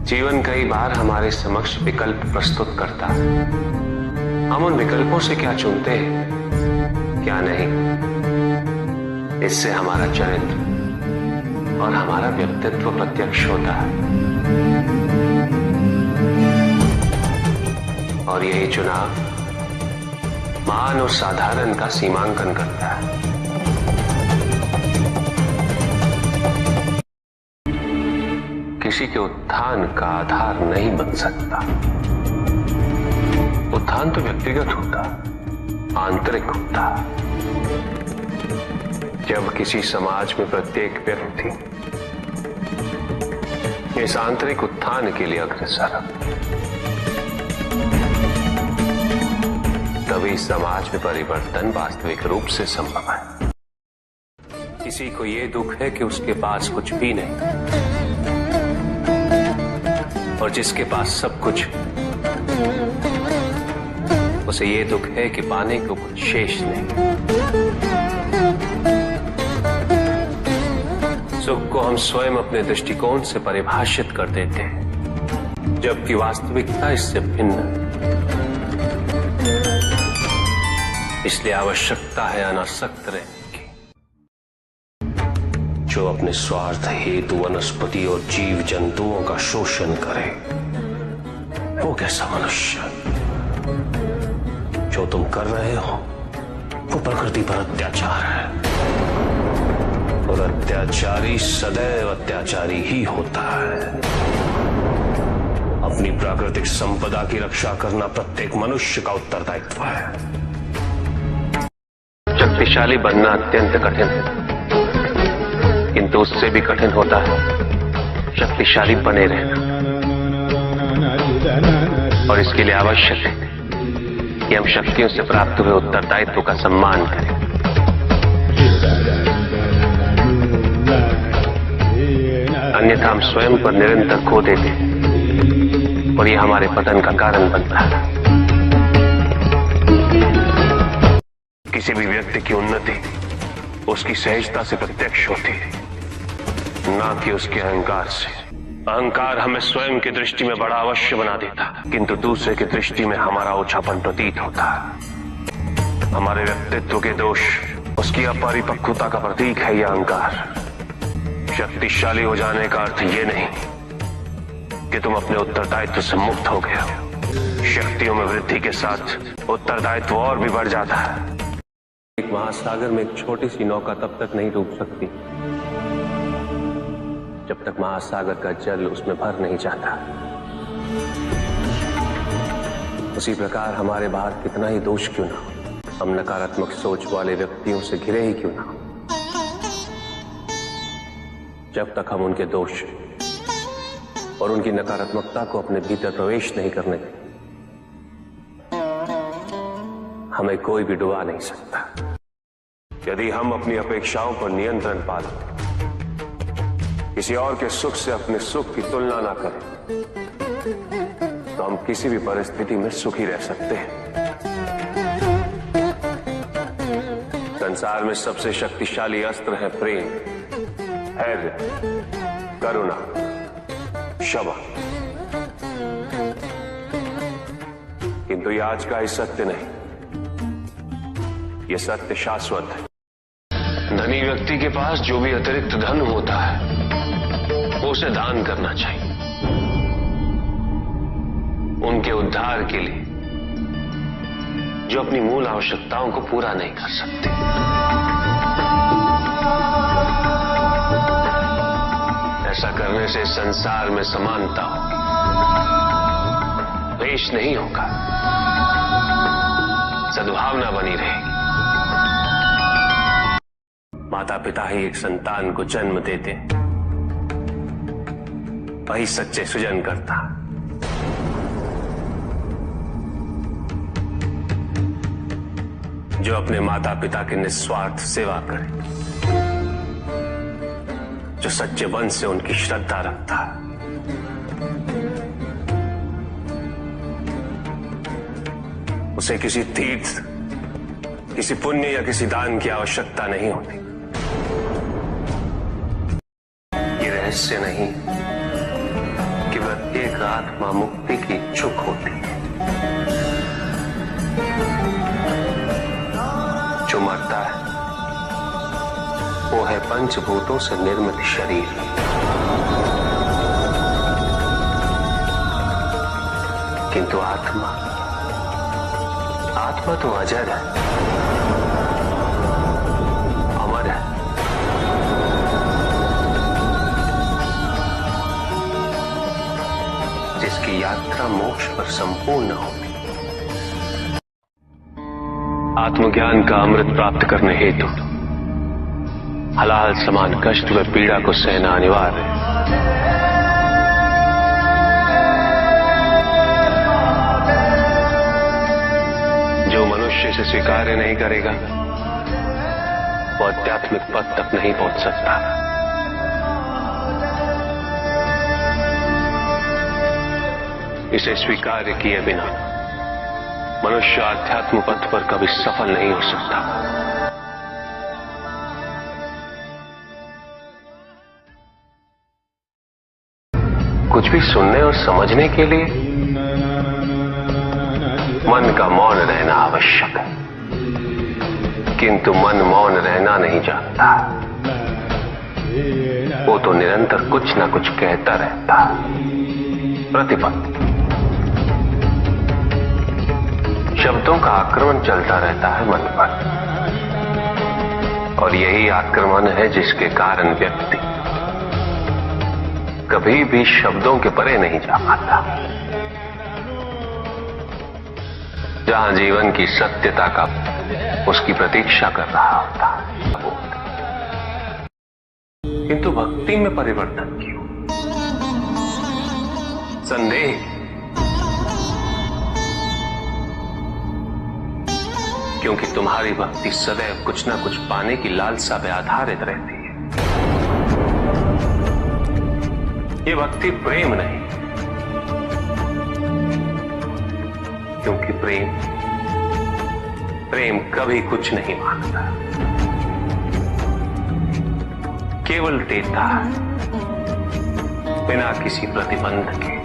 जीवन कई बार हमारे समक्ष विकल्प प्रस्तुत करता है। हम उन विकल्पों से क्या चुनते हैं, क्या नहीं, इससे हमारा चरित्र और हमारा व्यक्तित्व प्रत्यक्ष होता है। और यही चुनाव महान और साधारण का सीमांकन करता है। किसी के उत्थान का आधार नहीं बन सकता। उत्थान तो व्यक्तिगत होता, आंतरिक होता। जब किसी समाज में प्रत्येक व्यक्ति इस आंतरिक उत्थान के लिए अग्रसर, तभी समाज में परिवर्तन वास्तविक रूप से संभव है। किसी को यह दुख है कि उसके पास कुछ भी नहीं, और जिसके पास सब कुछ, उसे ये दुख है कि पाने को कुछ शेष नहीं। सुख को हम स्वयं अपने दृष्टिकोण से परिभाषित कर देते हैं, जबकि वास्तविकता इससे भिन्न है। इसलिए आवश्यकता है अनासक्त रहने की। जो अपने स्वार्थ हेतु वनस्पति और जीव जंतुओं का शोषण करे, वो कैसा मनुष्य? जो तुम कर रहे हो वो प्रकृति पर अत्याचार है, और अत्याचारी सदैव अत्याचारी ही होता है। अपनी प्राकृतिक संपदा की रक्षा करना प्रत्येक मनुष्य का उत्तरदायित्व है। शक्तिशाली बनना अत्यंत कठिन है, किंतु उससे भी कठिन होता है शक्तिशाली बने रहना। और इसके लिए आवश्यक है कि हम शक्तियों से प्राप्त हुए उत्तरदायित्व का सम्मान करें। अन्यथा हम स्वयं पर निरंतर खो देते हैं, और यह हमारे पतन का कारण बनता है। किसी भी व्यक्ति की उन्नति उसकी सहजता से प्रत्यक्ष होती है, ना कि उसके अहंकार से। अहंकार हमें स्वयं की दृष्टि में बड़ा अवश्य बना देता, किंतु दूसरे की दृष्टि में हमारा ओछापन प्रतीत होता है। हमारे व्यक्तित्व के दोष उसकी अपरिपक्वता का प्रतीक है यह अहंकार। शक्तिशाली हो जाने का अर्थ यह नहीं कि तुम अपने उत्तरदायित्व से मुक्त हो गए हो। शक्तियों में वृद्धि के साथ उत्तरदायित्व और भी बढ़ जाता है। एक महासागर में एक छोटी सी नौका तब तक नहीं डूब सकती जब तक महासागर का जल उसमें भर नहीं जाता। उसी प्रकार हमारे बाहर कितना ही दोष क्यों ना हो, हम नकारात्मक सोच वाले व्यक्तियों से घिरे ही क्यों ना हो, जब तक हम उनके दोष और उनकी नकारात्मकता को अपने भीतर प्रवेश नहीं करने दें, हमें कोई भी डुबा नहीं सकता। यदि हम अपनी अपेक्षाओं पर नियंत्रण पा लें, किसी और के सुख से अपने सुख की तुलना ना करें, तो हम किसी भी परिस्थिति में सुखी रह सकते हैं। संसार में सबसे शक्तिशाली अस्त्र है प्रेम, धैर्य, करुणा, क्षमा। किंतु ये आज का ही सत्य नहीं, यह सत्य शाश्वत है। धनी व्यक्ति के पास जो भी अतिरिक्त धन होता है वो उसे दान करना चाहिए, उनके उद्धार के लिए जो अपनी मूल आवश्यकताओं को पूरा नहीं कर सकते। ऐसा करने से संसार में समानता होगी, द्वेष नहीं होगा, सद्भावना बनी रहेगी। माता पिता ही एक संतान को जन्म देते, वही सच्चे सृजन करता। जो अपने माता पिता की निस्वार्थ सेवा करे, जो सच्चे मन से उनकी श्रद्धा रखता है, उसे किसी तीर्थ, किसी पुण्य या किसी दान की आवश्यकता नहीं होती। ये रहस्य नहीं कि प्रत्येक एक आत्मा मुक्ति की इच्छुक होती है। जो मरता है वो है पंचभूतों से निर्मित शरीर। किंतु आत्मा तो अजर है, अमर है। जिसकी यात्रा मोक्ष पर संपूर्ण होती। आत्मज्ञान का अमृत प्राप्त करने हेतु हलाल समान कष्ट व पीड़ा को सहना अनिवार्य है। जो मनुष्य से स्वीकार्य नहीं करेगा वो आध्यात्मिक पद तक नहीं पहुंच सकता। इसे स्वीकार्य किए बिना मनुष्य आध्यात्म पथ पर कभी सफल नहीं हो सकता। कुछ भी सुनने और समझने के लिए मन का मौन रहना आवश्यक है, किंतु मन मौन रहना नहीं जानता। वो तो निरंतर कुछ ना कुछ कहता रहता, प्रतिपल शब्दों का आक्रमण चलता रहता है मन पर, और यही आक्रमण है जिसके कारण व्यक्ति कभी भी शब्दों के परे नहीं जा पाता। जहां जीवन की सत्यता का उसकी प्रतीक्षा कर रहा होता, किंतु भक्ति में परिवर्तन क्यों? संदेह, क्योंकि तुम्हारी भक्ति सदैव कुछ ना कुछ पाने की लालसा पे आधारित रहती है। ये भक्ति प्रेम नहीं, क्योंकि प्रेम कभी कुछ नहीं मांगता, केवल देता है बिना किसी प्रतिबंध के।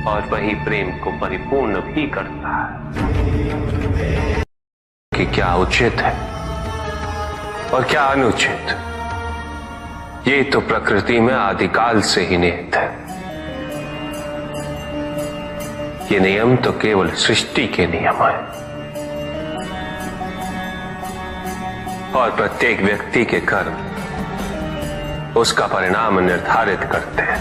और वही प्रेम को परिपूर्ण भी करता है कि क्या उचित है और क्या अनुचित, ये तो प्रकृति में आदिकाल से ही निहित है। ये नियम तो केवल सृष्टि के नियम है, और प्रत्येक व्यक्ति के कर्म उसका परिणाम निर्धारित करते हैं।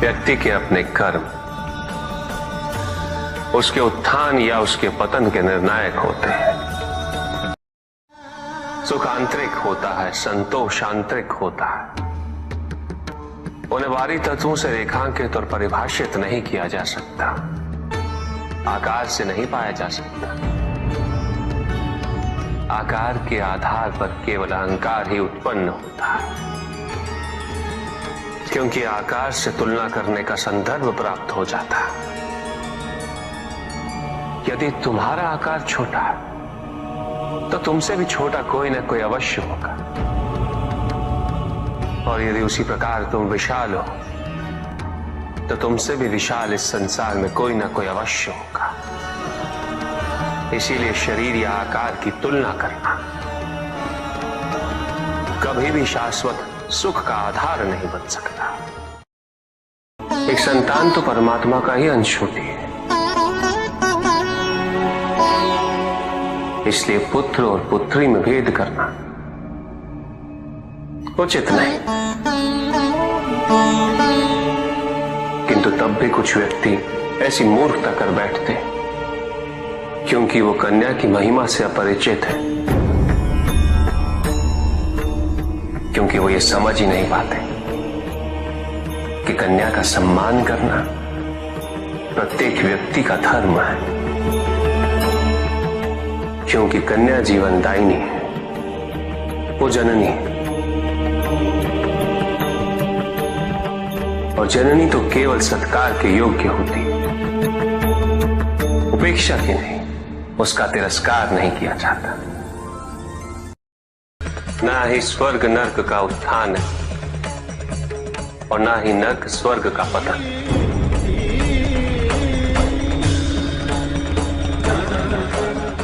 व्यक्ति के अपने कर्म उसके उत्थान या उसके पतन के निर्णायक होते हैं। सुख आंतरिक होता है, संतोष आंतरिक होता है। उन्हें बाहरी तत्वों से रेखांकित और परिभाषित नहीं किया जा सकता, आकार से नहीं पाया जा सकता। आकार के आधार पर केवल अहंकार ही उत्पन्न होता है, क्योंकि आकार से तुलना करने का संदर्भ प्राप्त हो जाता है। यदि तुम्हारा आकार छोटा है तो तुमसे भी छोटा कोई ना कोई अवश्य होगा, और यदि उसी प्रकार तुम विशाल हो तो तुमसे भी विशाल इस संसार में कोई ना कोई अवश्य होगा। इसीलिए शरीर या आकार की तुलना करना कभी भी शाश्वत सुख का आधार नहीं बन सकता। एक संतान तो परमात्मा का ही अंश होती है, इसलिए पुत्र और पुत्री में भेद करना उचित नहीं। किंतु तब भी कुछ व्यक्ति ऐसी मूर्खता कर बैठते क्योंकि वो कन्या की महिमा से अपरिचित है, क्योंकि वो ये समझ ही नहीं पाते कि कन्या का सम्मान करना प्रत्येक व्यक्ति का धर्म है, क्योंकि कन्या जीवनदायिनी है, वो जननी है, और जननी तो केवल सत्कार के योग्य होती है, उपेक्षा की नहीं, उसका तिरस्कार नहीं किया जाता। ना ही स्वर्ग नर्क का उत्थान है और ना ही नर्क स्वर्ग का पतन।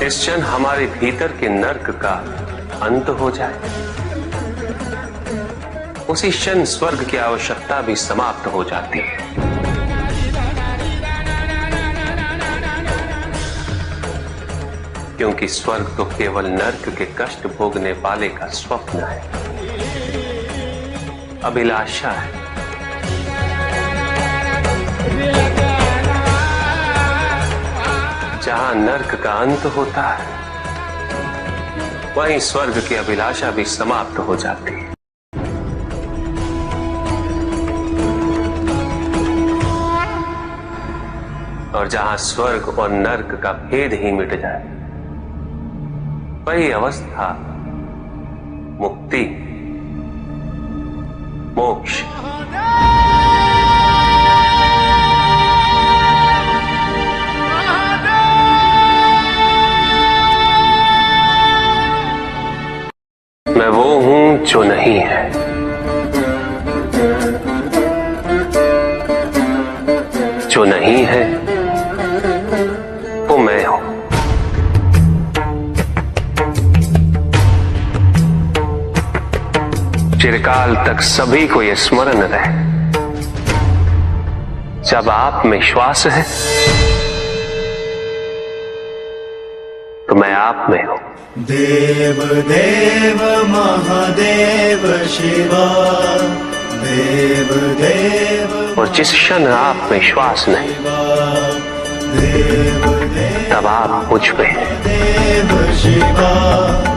इस क्षण हमारे भीतर के नर्क का अंत हो जाए, उसी क्षण स्वर्ग की आवश्यकता भी समाप्त हो जाती है। क्योंकि स्वर्ग तो केवल नर्क के कष्ट भोगने वाले का स्वप्न है, अभिलाषा है। जहां नर्क का अंत होता है, वहीं स्वर्ग की अभिलाषा भी समाप्त हो जाती है। और जहां स्वर्ग और नर्क का भेद ही मिट जाए, वही अवस्था मुक्ति, मोक्ष। मैं वो हूं जो नहीं है, जो नहीं है वो मैं हूं। चिरकाल तक सभी को यह स्मरण रहे, जब आप में श्वास है तो मैं आप में हूं। देव देव महादेव शिवा, देव देव। और जिस क्षण आप में श्वास नहीं, देव देव तब आप मुझ पे हैं। देव शिवा।